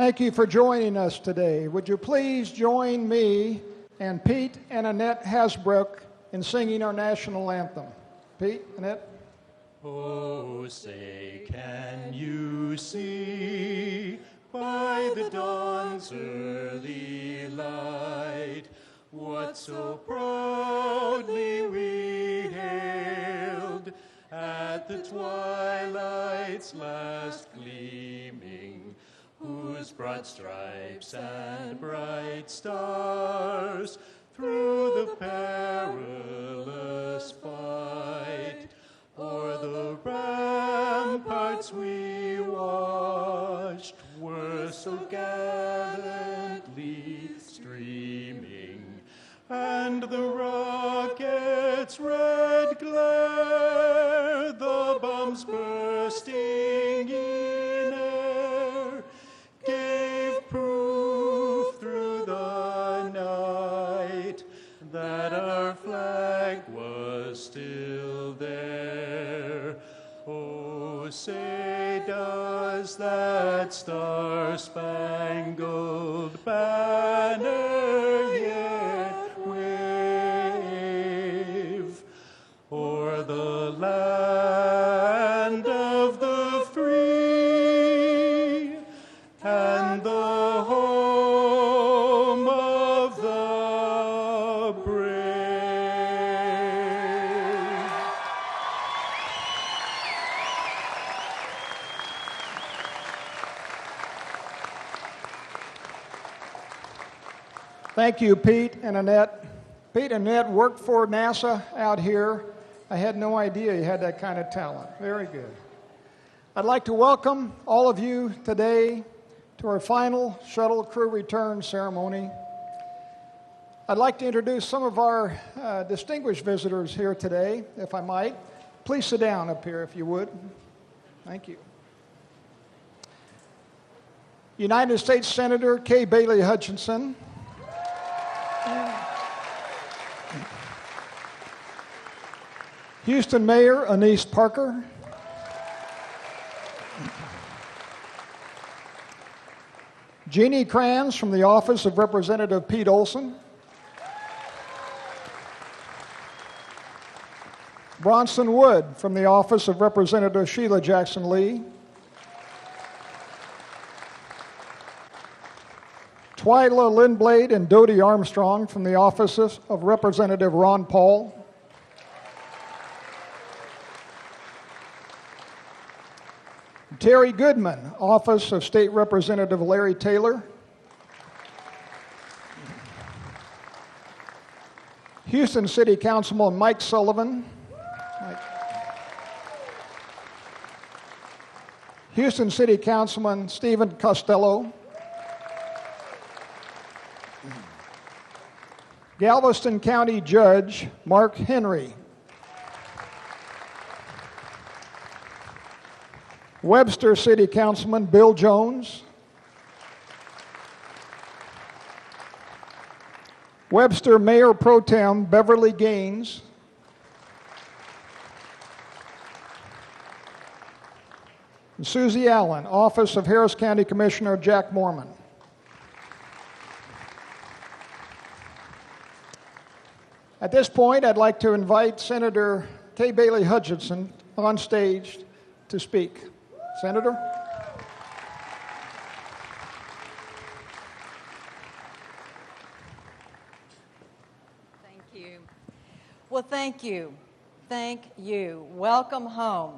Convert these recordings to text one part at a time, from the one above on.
Thank you for joining us today. Would you please join me and Pete and Annette Hasbrook in singing our national anthem? Pete, Annette. Oh, say, can you see by the dawn's early light what so proudly we hailed at the twilight's last gleaming, whose broad stripes and bright stars through the perilous fight o'er the ramparts we watched were so gallantly streaming, and the rocket's red glare, the bombs bursting in air, gave proof through the night that our flag was still there. Oh, say, does that star-spangled banner yet wave o'er the land of the free and the home of the brave? Thank you, Pete and Annette. Pete and Annette worked for NASA out here. I had no idea you had that kind of talent. Very good. I'd like to welcome all of you today to our final shuttle crew return ceremony. I'd like to introduce some of our distinguished visitors here today, if I might. Please sit down up here if you would. Thank you. United States Senator Kay Bailey Hutchinson. Houston Mayor Anise Parker. Jeannie Kranz from the office of Representative Pete Olson. Bronson Wood from the office of Representative Sheila Jackson Lee. Twyla Lindblade and Dodie Armstrong from the offices of Representative Ron Paul. Terry Goodman, office of State Representative Larry Taylor. Houston City Councilman Mike Sullivan. Houston City Councilman Stephen Costello. Galveston County Judge Mark Henry. Webster City Councilman Bill Jones. Webster Mayor Pro Tem Beverly Gaines. And Susie Allen, Office of Harris County Commissioner Jack Mormon. At this point, I'd like to invite Senator Kay Bailey Hutchinson on stage to speak. Senator? Thank you. Well, thank you. Thank you. Welcome home.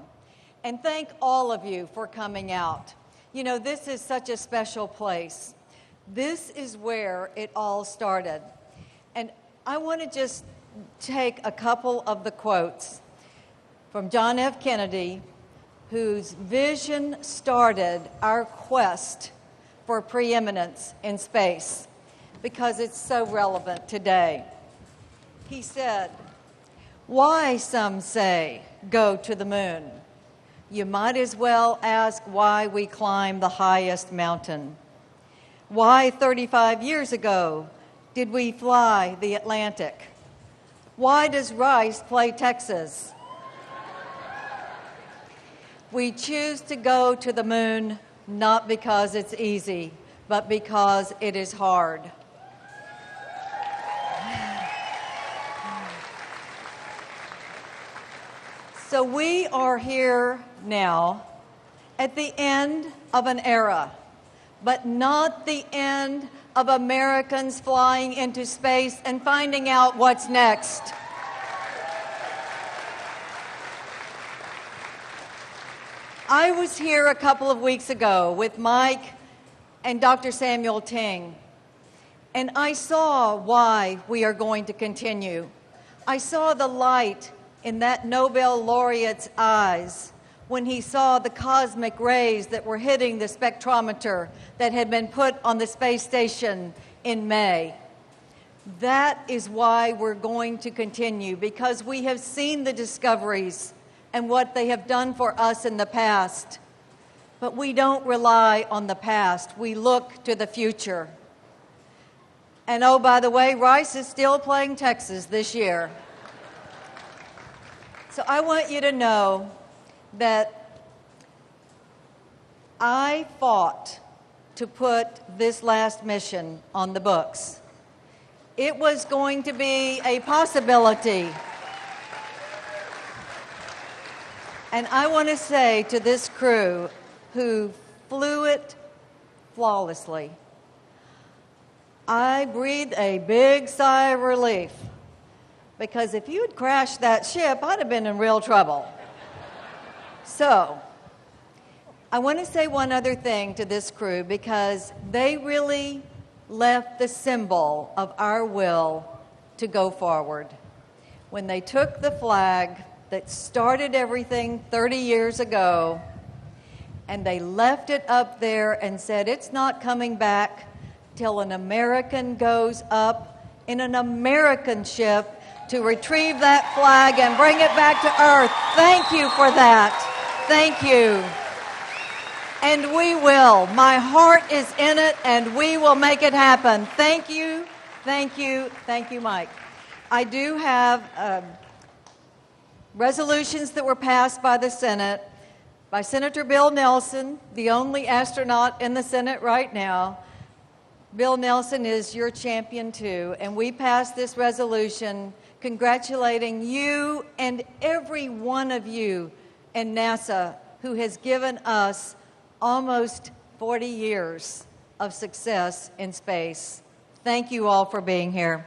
And thank all of you for coming out. You know, this is such a special place. This is where it all started. And I want to just take a couple of the quotes from John F. Kennedy, whose vision started our quest for preeminence in space, because it's so relevant today. He said, "Why, some say, go to the moon? You might as well ask why we climb the highest mountain. Why 35 years ago did we fly the Atlantic? Why does Rice play Texas? We choose to go to the moon not because it's easy, but because it is hard. So we are here now at the end of an era, but not the end of Americans flying into space and finding out what's next. I was here a couple of weeks ago with Mike and Dr. Samuel Ting, and I saw why we are going to continue. I saw the light in that Nobel laureate's eyes when he saw the cosmic rays that were hitting the spectrometer that had been put on the space station in May. That is why we're going to continue, because we have seen the discoveries and what they have done for us in the past. But we don't rely on the past. We look to the future. And oh, by the way, Rice is still playing Texas this year. So I want you to know that I fought to put this last mission on the books. It was going to be a possibility. And I want to say to this crew who flew it flawlessly, I breathed a big sigh of relief, because if you'd crashed that ship, I'd have been in real trouble. So, I want to say one other thing to this crew, because they really left the symbol of our will to go forward. When they took the flag that started everything 30 years ago, and they left it up there and said, it's not coming back till an American goes up in an American ship to retrieve that flag and bring it back to Earth. Thank you for that. Thank you. And we will. My heart is in it, and we will make it happen. Thank you. Thank you. Thank you, Mike. I do have resolutions that were passed by the Senate, by Senator Bill Nelson, the only astronaut in the Senate right now. Bill Nelson is your champion too, and we passed this resolution congratulating you and every one of you in NASA who has given us almost 40 years of success in space. Thank you all for being here.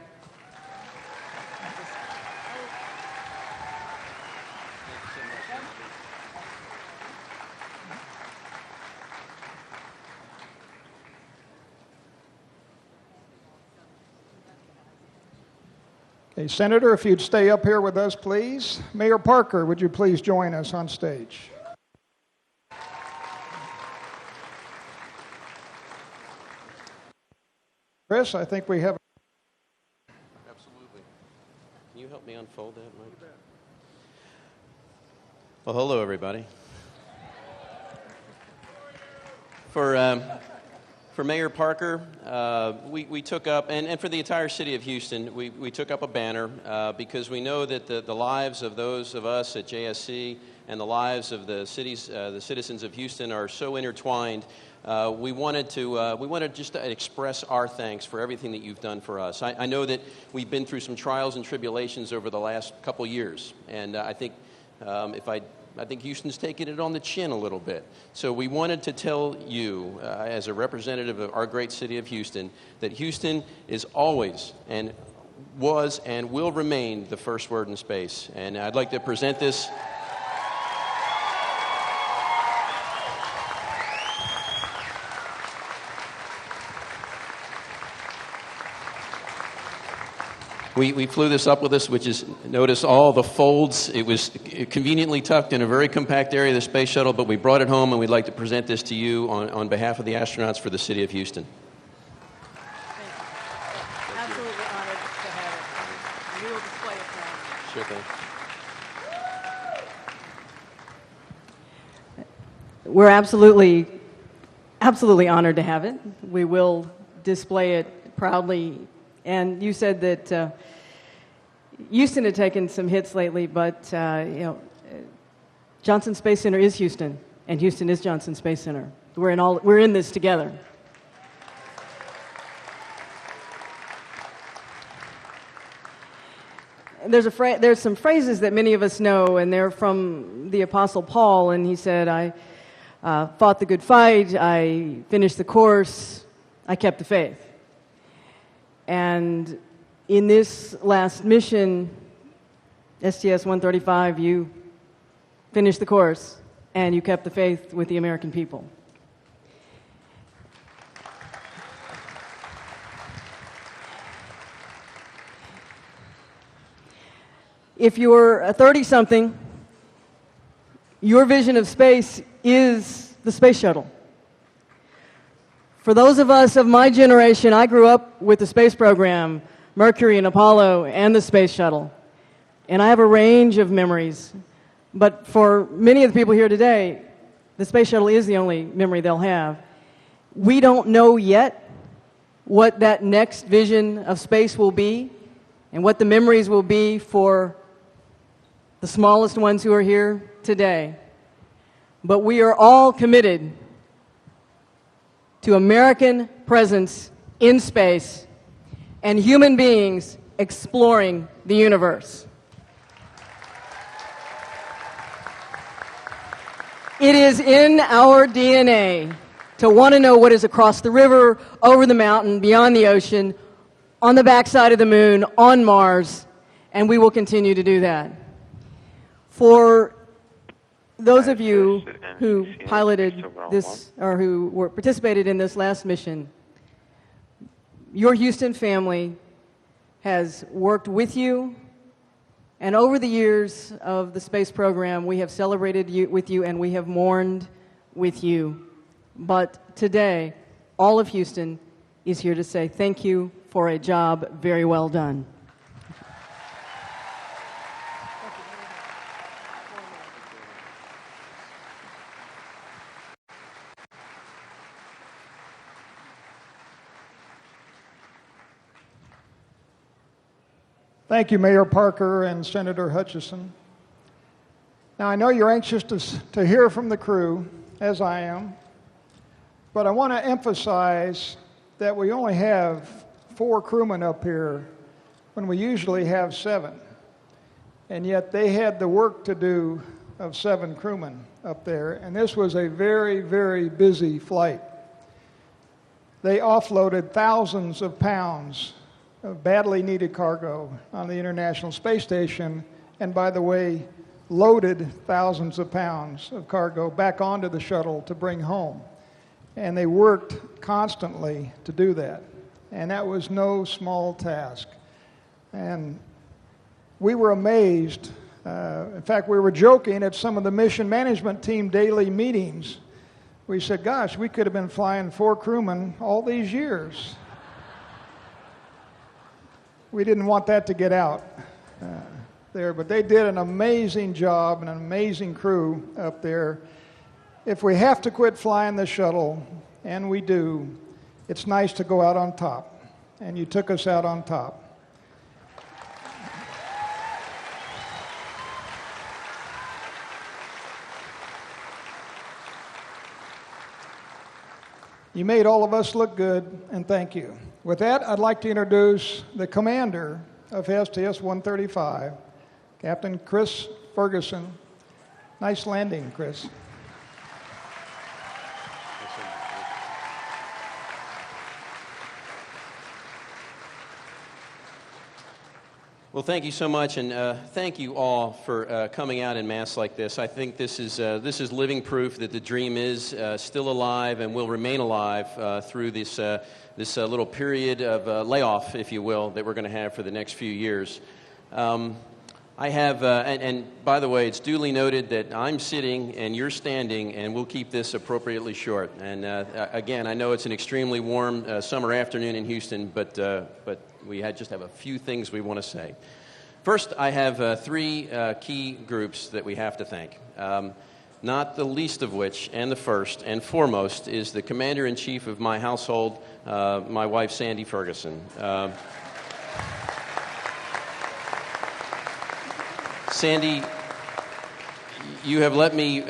Okay, Senator, if you'd stay up here with us, please. Mayor Parker, would you please join us on stage? Chris, I think we have... Absolutely. Can you help me unfold that, Mike? Well, hello, everybody. For Mayor Parker, we took up, and for the entire city of Houston, we took up a banner because we know that the lives of those of us at JSC and the lives of the citizens of Houston are so intertwined. We wanted just to express our thanks for everything that you've done for us. I know that we've been through some trials and tribulations over the last couple years, and I think I think Houston's taken it on the chin a little bit. So we wanted to tell you, as a representative of our great city of Houston, that Houston is always and was and will remain the first word in space. And I'd like to present this. We flew this up with us, which is, notice all the folds. It was conveniently tucked in a very compact area of the space shuttle, but we brought it home, and we'd like to present this to you on behalf of the astronauts for the city of Houston. Absolutely honored to have it. We will display it now. Sure thing. We're absolutely honored to have it. We will display it proudly. And you said that Houston had taken some hits lately, but Johnson Space Center is Houston, and Houston is Johnson Space Center. We're in this together. there's some phrases that many of us know, and they're from the Apostle Paul, and he said, I fought the good fight, I finished the course, I kept the faith. And in this last mission, STS-135, you finished the course, and you kept the faith with the American people. If you're a 30-something, your vision of space is the space shuttle. For those of us of my generation, I grew up with the space program, Mercury and Apollo, and the space shuttle. And I have a range of memories. But for many of the people here today, the space shuttle is the only memory they'll have. We don't know yet what that next vision of space will be and what the memories will be for the smallest ones who are here today. But we are all committed to American presence in space and human beings exploring the universe. It is in our DNA to want to know what is across the river, over the mountain, beyond the ocean, on the backside of the moon, on Mars, and we will continue to do that. For those of you who piloted this, or who participated in this last mission, your Houston family has worked with you, and over the years of the space program, we have celebrated with you and we have mourned with you. But today, all of Houston is here to say thank you for a job very well done. Thank you, Mayor Parker and Senator Hutchison. Now, I know you're anxious to hear from the crew, as I am, but I want to emphasize that we only have 4 crewmen up here when we usually have 7. And yet they had the work to do of 7 crewmen up there, and this was a very, very busy flight. They offloaded thousands of pounds of badly needed cargo on the International Space Station, and by the way, loaded thousands of pounds of cargo back onto the shuttle to bring home. And they worked constantly to do that. And that was no small task. And we were amazed. In fact, we were joking at some of the mission management team daily meetings. We said, gosh, we could have been flying 4 crewmen all these years. We didn't want that to get out there, but they did an amazing job and an amazing crew up there. If we have to quit flying the shuttle, and we do, it's nice to go out on top, and you took us out on top. You made all of us look good, and thank you. With that, I'd like to introduce the commander of STS-135, Captain Chris Ferguson. Nice landing, Chris. Well, thank you so much, and thank you all for coming out en masse like this. I think this is living proof that the dream is still alive and will remain alive through this little period of layoff, if you will, that we're going to have for the next few years. I have, and by the way, it's duly noted that I'm sitting and you're standing, and we'll keep this appropriately short. And again, I know it's an extremely warm summer afternoon in Houston, but we just have a few things we want to say. First, I have 3 key groups that we have to thank. Not the least of which, and the first and foremost, is the Commander-in-Chief of my household, my wife, Sandy Ferguson. Sandy, you have let me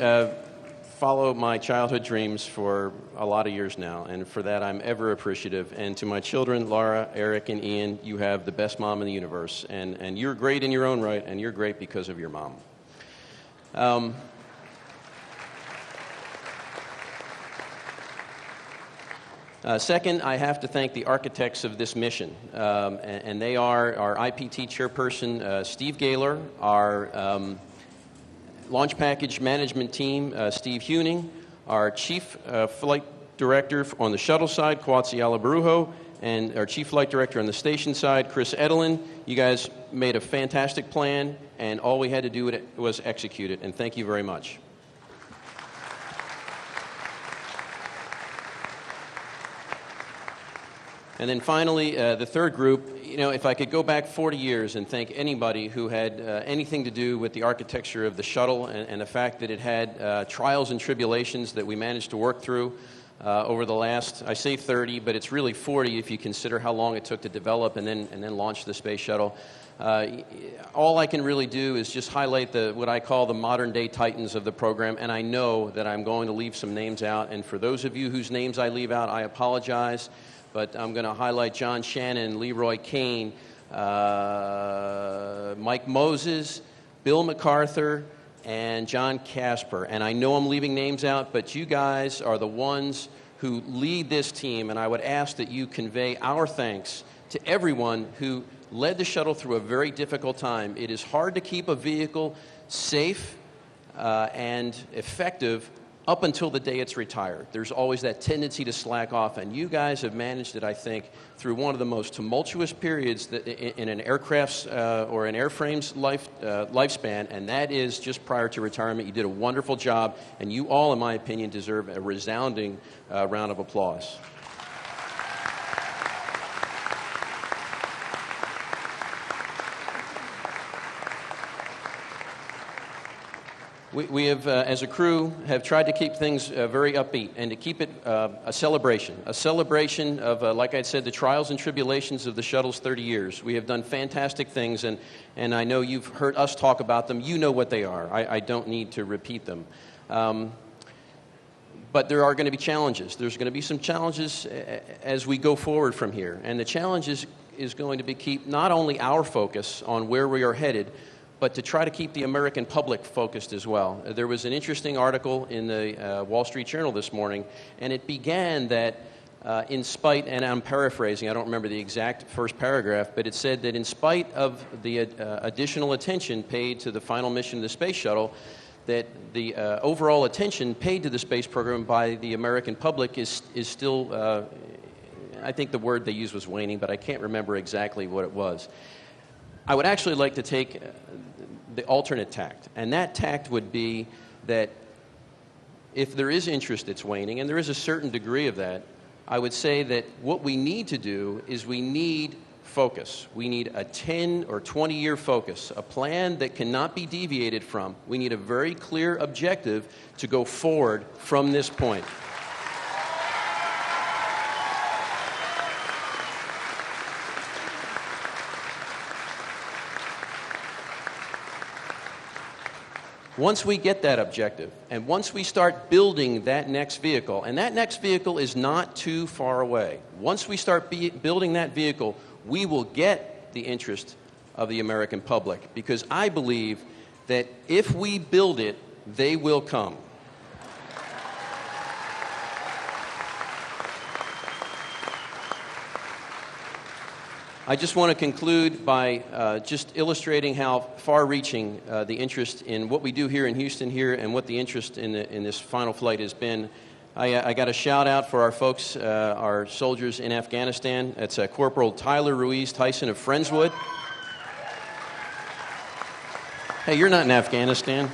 follow my childhood dreams for a lot of years now, and for that I'm ever appreciative. And to my children, Laura, Eric, and Ian, you have the best mom in the universe, and you're great in your own right, and you're great because of your mom. Second, I have to thank the architects of this mission, and they are our IPT chairperson, Steve Gaylor, our launch package management team, Steve Huning, our chief flight director on the shuttle side, Quatziala Barujo, and our chief flight director on the station side, Chris Edelin. You guys made a fantastic plan, and all we had to do was execute it, and thank you very much. And then finally, the third group, you know, if I could go back 40 years and thank anybody who had anything to do with the architecture of the shuttle and the fact that it had trials and tribulations that we managed to work through over the last, I say 30, but it's really 40 if you consider how long it took to develop and then launch the space shuttle. All I can really do is just highlight what I call the modern day titans of the program, and I know that I'm going to leave some names out, and for those of you whose names I leave out, I apologize. But I'm going to highlight John Shannon, Leroy Kane, Mike Moses, Bill MacArthur, and John Casper. And I know I'm leaving names out, but you guys are the ones who lead this team, and I would ask that you convey our thanks to everyone who led the shuttle through a very difficult time. It is hard to keep a vehicle safe and effective up until the day it's retired. There's always that tendency to slack off, and you guys have managed it, I think, through one of the most tumultuous periods that in an aircraft's or an airframe's lifespan, and that is just prior to retirement. You did a wonderful job, and you all, in my opinion, deserve a resounding round of applause. We have, as a crew, have tried to keep things very upbeat and to keep it a celebration of, like I said, the trials and tribulations of the shuttle's 30 years. We have done fantastic things, and I know you've heard us talk about them. You know what they are. I don't need to repeat them. But there are going to be challenges. There's going to be some challenges as we go forward from here. And the challenge is going to be keep not only our focus on where we are headed, but to try to keep the American public focused as well. There was an interesting article in the Wall Street Journal this morning, and it began that in spite, and I'm paraphrasing, I don't remember the exact first paragraph, but it said that in spite of the additional attention paid to the final mission of the space shuttle, that the overall attention paid to the space program by the American public is still, I think the word they used was waning, but I can't remember exactly what it was. I would actually like to take the alternate tact, and that tact would be that if there is interest that's waning, and there is a certain degree of that, I would say that what we need to do is we need focus. We need a 10 or 20-year focus, a plan that cannot be deviated from. We need a very clear objective to go forward from this point. Once we get that objective, and once we start building that next vehicle, and that next vehicle is not too far away, once we start building that vehicle, we will get the interest of the American public, because I believe that if we build it, they will come. I just want to conclude by just illustrating how far-reaching the interest in what we do here in Houston here and what the interest in this final flight has been. I got a shout-out for our folks, our soldiers in Afghanistan. It's Corporal Tyler Ruiz Tyson of Friendswood. Hey, you're not in Afghanistan.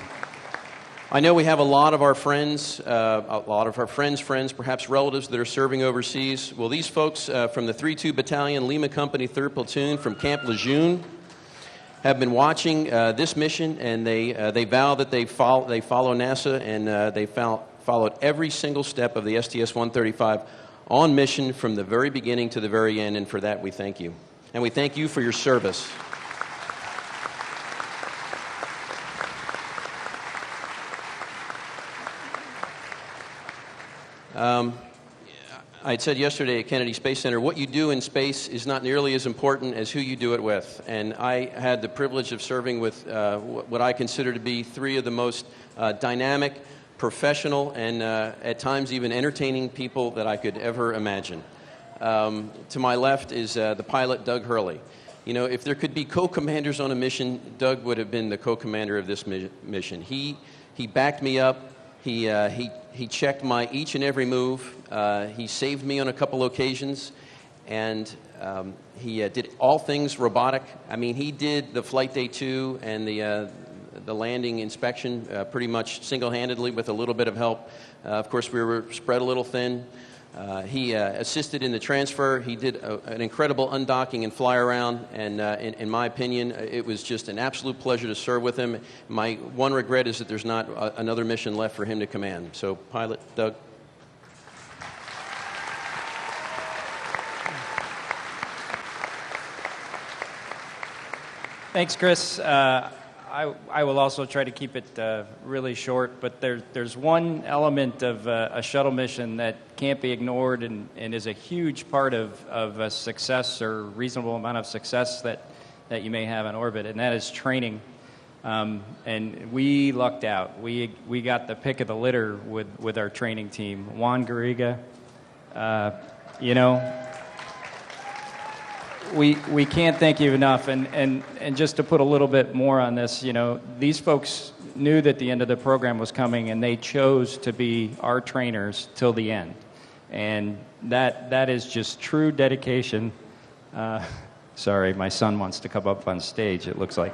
I know we have a lot of our friends, perhaps relatives that are serving overseas. Well, these folks from the 3-2 Battalion, Lima Company, 3rd Platoon from Camp Lejeune have been watching this mission, and they vow that they follow NASA, and they followed every single step of the STS-135 on mission from the very beginning to the very end, and for that we thank you. And we thank you for your service. I had said yesterday at Kennedy Space Center, what you do in space is not nearly as important as who you do it with. And I had the privilege of serving with what I consider to be three of the most dynamic, professional, and at times even entertaining people that I could ever imagine. To my left is the pilot, Doug Hurley. You know, if there could be co-commanders on a mission, Doug would have been the co-commander of this mission. He backed me up. He checked my each and every move. He saved me on a couple occasions, and he did all things robotic. I mean, he did the Flight Day 2 and the landing inspection pretty much single-handedly with a little bit of help. Of course, we were spread a little thin. He assisted in the transfer. He did an incredible undocking and fly around, and in my opinion, it was just an absolute pleasure to serve with him. My one regret is that there's not another mission left for him to command. So, pilot, Doug. Thanks, Chris. I will also try to keep it really short, but there's one element of a shuttle mission that can't be ignored and is a huge part of a success or reasonable amount of success that you may have in orbit, and that is training. And we lucked out. We got the pick of the litter with our training team. Juan Garriga, you know, we can't thank you enough, and just to put a little bit more on this, you know, these folks knew that the end of the program was coming, and they chose to be our trainers till the end, and that is just true dedication. Sorry, my son wants to come up on stage, it looks like.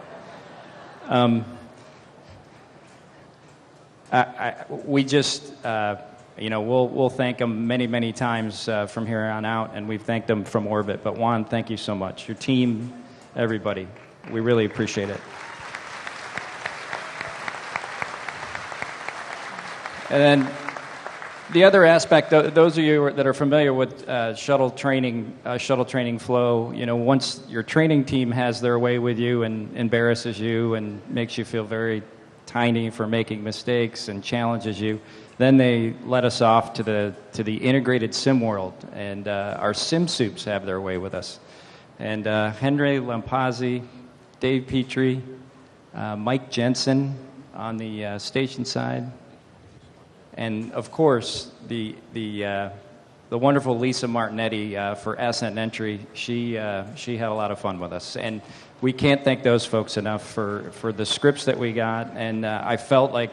We just you know, we'll thank them many, many times from here on out, and we've thanked them from orbit. But Juan, thank you so much. Your team, everybody, we really appreciate it. And then the other aspect, those of you that are familiar with shuttle training flow, you know, once your training team has their way with you and embarrasses you and makes you feel very tiny for making mistakes and challenges you, then they let us off to the integrated sim world, and our sim soups have their way with us. And Henry Lampazzi, Dave Petrie, Mike Jensen on the station side, and of course the wonderful Lisa Martinetti for Ascent and Entry. She had a lot of fun with us, and we can't thank those folks enough for the scripts that we got. And I felt like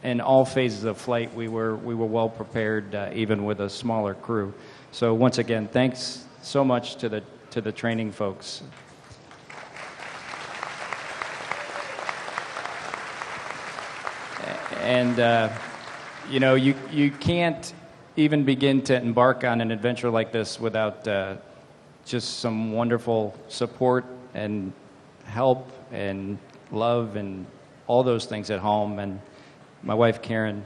in all phases of flight we were well prepared, even with a smaller crew. So once again, thanks so much to the training folks. And you know, you can't even begin to embark on an adventure like this without just some wonderful support and help and love and all those things at home. And my wife Karen,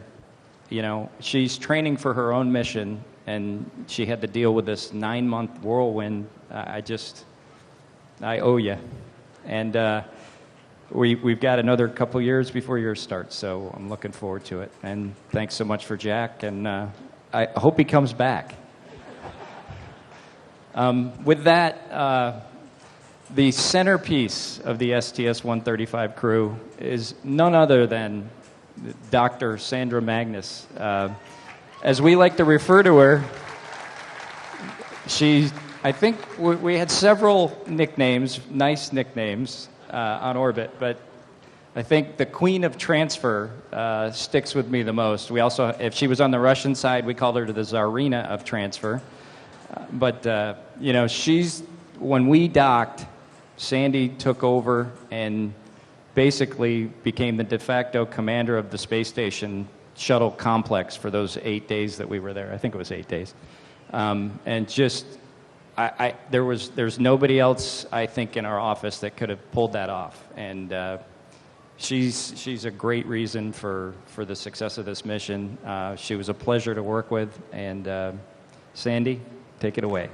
you know, she's training for her own mission, and she had to deal with this 9-month whirlwind. I owe you. And we've got another couple years before yours starts, so I'm looking forward to it. And thanks so much for Jack, and I hope he comes back. With that, the centerpiece of the STS-135 crew is none other than Dr. Sandra Magnus. As we like to refer to her, I think we had several nicknames, nice nicknames, on orbit, but I think the Queen of Transfer sticks with me the most. We also, if she was on the Russian side, we called her the Tsarina of Transfer. But you know, when we docked, Sandy took over and basically became the de facto commander of the space station shuttle complex for those 8 days that we were there. I think it was 8 days. And just, there's nobody else, I think, in our office that could have pulled that off. And she's a great reason for the success of this mission. She was a pleasure to work with. And Sandy, take it away.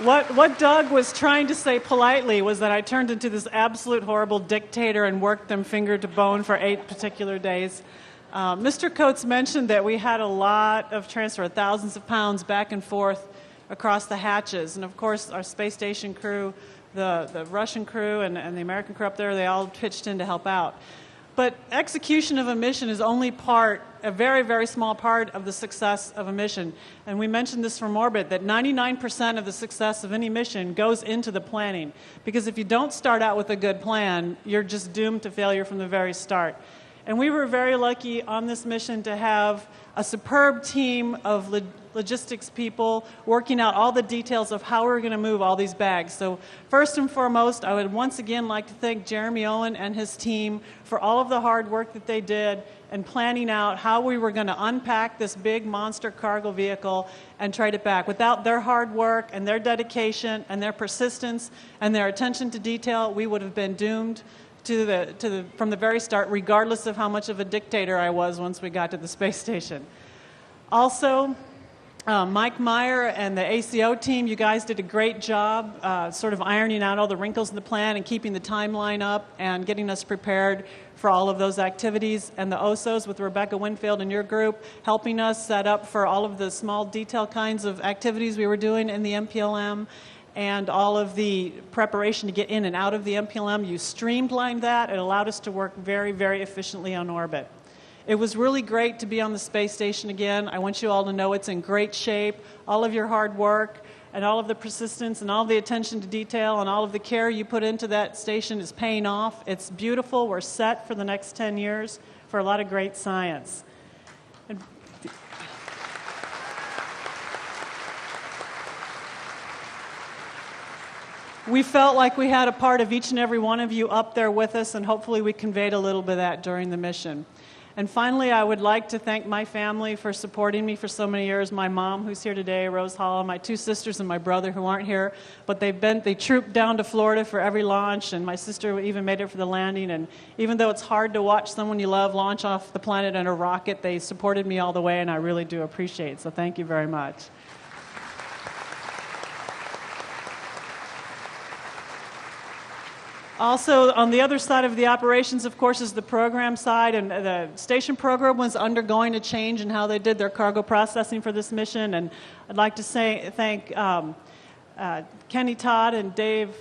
What Doug was trying to say politely was that I turned into this absolute horrible dictator and worked them finger to bone for 8 particular days. Mr. Coates mentioned that we had a lot of transfer, thousands of pounds back and forth across the hatches. And of course, our space station crew, the Russian crew and the American crew up there, they all pitched in to help out. But execution of a mission is only a very, very small part of the success of a mission. And we mentioned this from orbit, that 99% of the success of any mission goes into the planning. Because if you don't start out with a good plan, you're just doomed to failure from the very start. And we were very lucky on this mission to have a superb team of logistics people working out all the details of how we're going to move all these bags. So first and foremost, I would once again like to thank Jeremy Owen and his team for all of the hard work that they did in planning out how we were going to unpack this big monster cargo vehicle and trade it back. Without their hard work and their dedication and their persistence and their attention to detail, we would have been doomed from the very start, regardless of how much of a dictator I was once we got to the space station. Also, Mike Meyer and the ACO team, you guys did a great job sort of ironing out all the wrinkles in the plan and keeping the timeline up and getting us prepared for all of those activities. And the OSOs with Rebecca Winfield and your group helping us set up for all of the small detail kinds of activities we were doing in the MPLM. And all of the preparation to get in and out of the MPLM, you streamlined that. It allowed us to work very, very efficiently on orbit. It was really great to be on the space station again. I want you all to know it's in great shape. All of your hard work and all of the persistence and all of the attention to detail and all of the care you put into that station is paying off. It's beautiful. We're set for the next 10 years for a lot of great science. We felt like we had a part of each and every one of you up there with us, and hopefully we conveyed a little bit of that during the mission. And finally, I would like to thank my family for supporting me for so many years. My mom, who's here today, Rose Hall, my 2 sisters and my brother who aren't here, but they trooped down to Florida for every launch, and my sister even made it for the landing. And even though it's hard to watch someone you love launch off the planet in a rocket, they supported me all the way, and I really do appreciate it. So thank you very much. Also, on the other side of the operations, of course, is the program side, and the station program was undergoing a change in how they did their cargo processing for this mission. And I'd like to thank Kenny Todd and Dave.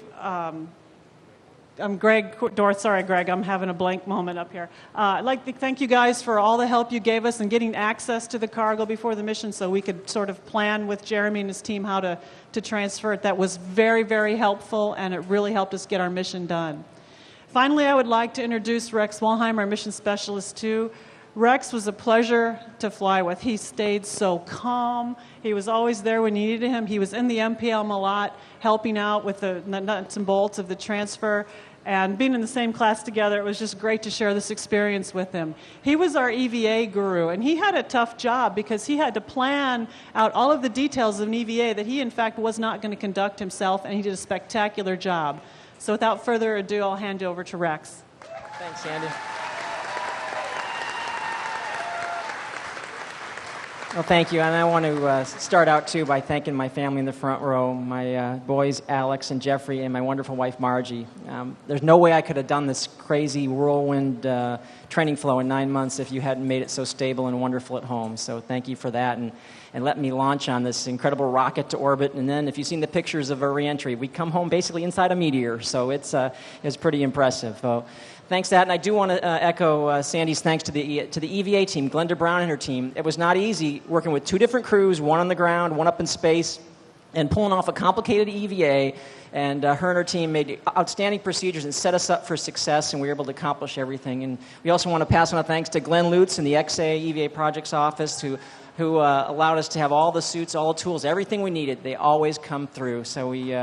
I'm Greg Dorth. Sorry, Greg, I'm having a blank moment up here. I'd like to thank you guys for all the help you gave us in getting access to the cargo before the mission so we could sort of plan with Jeremy and his team how to transfer it. That was very, very helpful, and it really helped us get our mission done. Finally, I would like to introduce Rex Walheim, our mission specialist, too. Rex was a pleasure to fly with. He stayed so calm. He was always there when you needed him. He was in the MPLM a lot, helping out with the nuts and bolts of the transfer. And being in the same class together, it was just great to share this experience with him. He was our EVA guru, and he had a tough job because he had to plan out all of the details of an EVA that he, in fact, was not going to conduct himself, and he did a spectacular job. So without further ado, I'll hand you over to Rex. Thanks, Sandy. Well, thank you. And I want to start out, too, by thanking my family in the front row, my boys, Alex and Jeffrey, and my wonderful wife, Margie. There's no way I could have done this crazy whirlwind training flow in 9 months if you hadn't made it so stable and wonderful at home. So thank you for that, and let me launch on this incredible rocket to orbit. And then if you've seen the pictures of our reentry, we come home basically inside a meteor. So it's pretty impressive. So thanks to that, and I do want to echo Sandy's thanks to the EVA team, Glenda Brown and her team. It was not easy working with 2 different crews, one on the ground, one up in space, and pulling off a complicated EVA. And her and her team made outstanding procedures and set us up for success, and we were able to accomplish everything. And we also want to pass on a thanks to Glenn Lutz in the XA EVA Projects Office, who allowed us to have all the suits, all the tools, everything we needed. They always come through, so we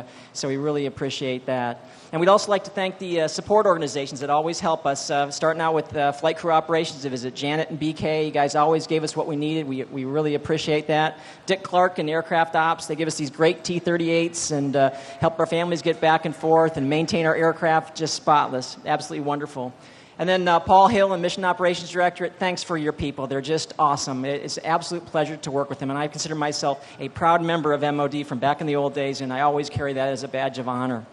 really appreciate that. And we'd also like to thank the support organizations that always help us, starting out with Flight Crew Operations Division, Janet and BK. You guys always gave us what we needed. We really appreciate that. Dick Clark and Aircraft Ops, they give us these great T-38s and help our families get back and forth and maintain our aircraft just spotless. Absolutely wonderful. And then Paul Hill and Mission Operations Directorate, thanks for your people. They're just awesome. It's an absolute pleasure to work with them, and I consider myself a proud member of MOD from back in the old days, and I always carry that as a badge of honor.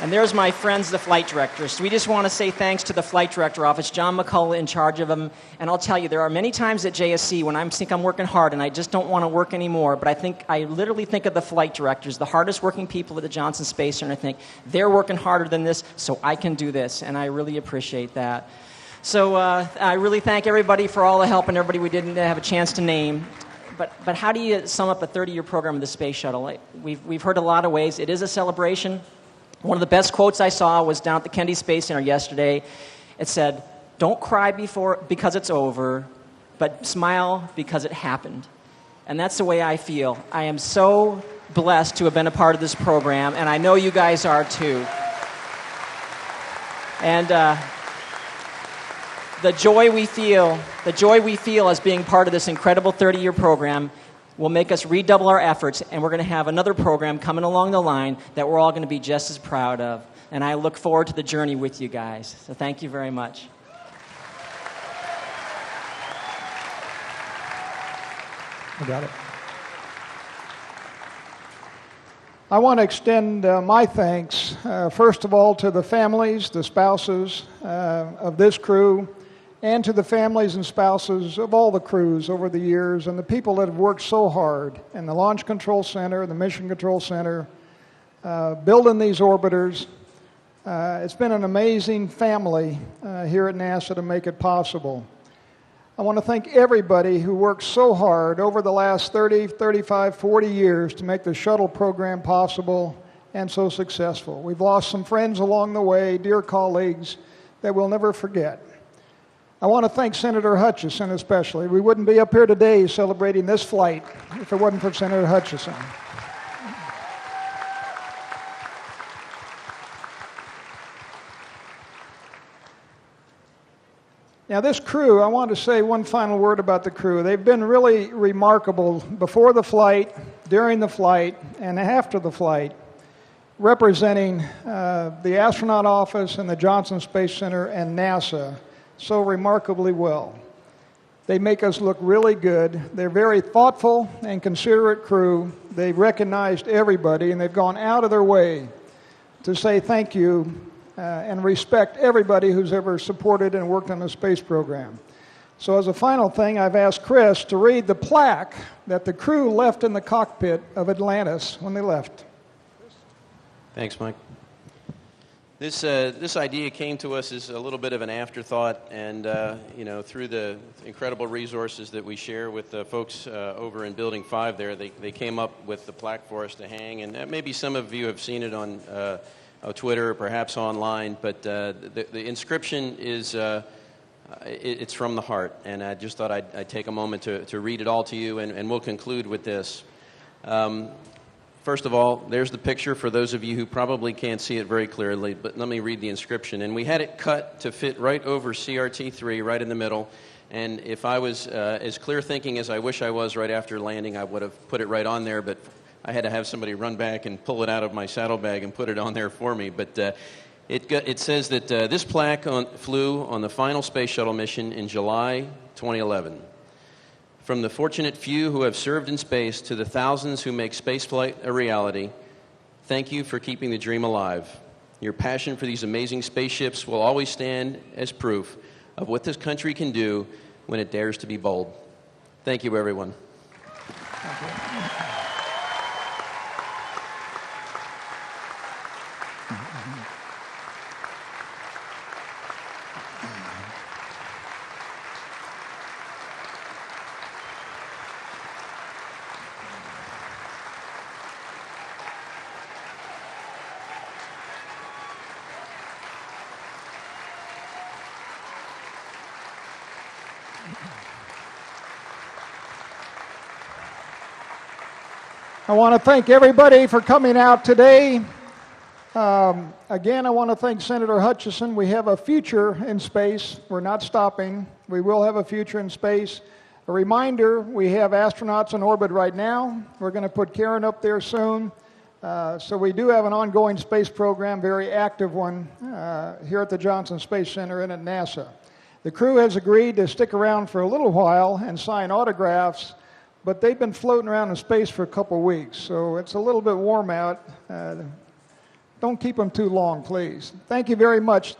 And there's my friends, the flight directors. We just want to say thanks to the flight director office, John McCullough in charge of them. And I'll tell you, there are many times at JSC when I think I'm working hard and I just don't want to work anymore, but I literally think of the flight directors, the hardest working people at the Johnson Space Center, and I think they're working harder than this, so I can do this, and I really appreciate that. So I really thank everybody for all the help and everybody we didn't have a chance to name. But how do you sum up a 30-year program of the Space Shuttle? We've heard a lot of ways. It is a celebration. One of the best quotes I saw was down at the Kennedy Space Center yesterday. It said, "Don't cry because it's over, but smile because it happened." And that's the way I feel. I am so blessed to have been a part of this program, and I know you guys are too. And the joy we feel as being part of this incredible 30-year program will make us redouble our efforts, and we're going to have another program coming along the line that we're all going to be just as proud of. And I look forward to the journey with you guys. So thank you very much. I got it. I want to extend my thanks, first of all, to the families, the spouses of this crew, and to the families and spouses of all the crews over the years, and the people that have worked so hard in the Launch Control Center, the Mission Control Center, building these orbiters. It's been an amazing family here at NASA to make it possible. I want to thank everybody who worked so hard over the last 30, 35, 40 years to make the shuttle program possible and so successful. We've lost some friends along the way, dear colleagues, that we'll never forget. I want to thank Senator Hutchison especially. We wouldn't be up here today celebrating this flight if it wasn't for Senator Hutchison. Now this crew, I want to say one final word about the crew. They've been really remarkable before the flight, during the flight, and after the flight, representing the astronaut office and the Johnson Space Center and NASA so remarkably well. They make us look really good. They're very thoughtful and considerate crew. They've recognized everybody, and they've gone out of their way to say thank you and respect everybody who's ever supported and worked on the space program. So as a final thing, I've asked Chris to read the plaque that the crew left in the cockpit of Atlantis when they left. Thanks, Mike. This idea came to us as a little bit of an afterthought, and through the incredible resources that we share with the folks over in Building 5 there, they came up with the plaque for us to hang, and maybe some of you have seen it on Twitter or perhaps online, but the inscription is it's from the heart, and I just thought I'd take a moment to read it all to you, and we'll conclude with this. First of all, there's the picture for those of you who probably can't see it very clearly, but let me read the inscription. And we had it cut to fit right over CRT-3, right in the middle. And if I was as clear thinking as I wish I was right after landing, I would have put it right on there, but I had to have somebody run back and pull it out of my saddlebag and put it on there for me. But it says that this plaque flew on the final space shuttle mission in July 2011. From the fortunate few who have served in space to the thousands who make spaceflight a reality, thank you for keeping the dream alive. Your passion for these amazing spaceships will always stand as proof of what this country can do when it dares to be bold. Thank you, everyone. Thank you. I want to thank everybody for coming out today. Again, I want to thank Senator Hutchison. We have a future in space. We're not stopping. We will have a future in space. A reminder, we have astronauts in orbit right now. We're going to put Karen up there soon. So we do have an ongoing space program, very active one, here at the Johnson Space Center and at NASA. The crew has agreed to stick around for a little while and sign autographs, but they've been floating around in space for a couple weeks, so it's a little bit warm out. Don't keep them too long, please. Thank you very much.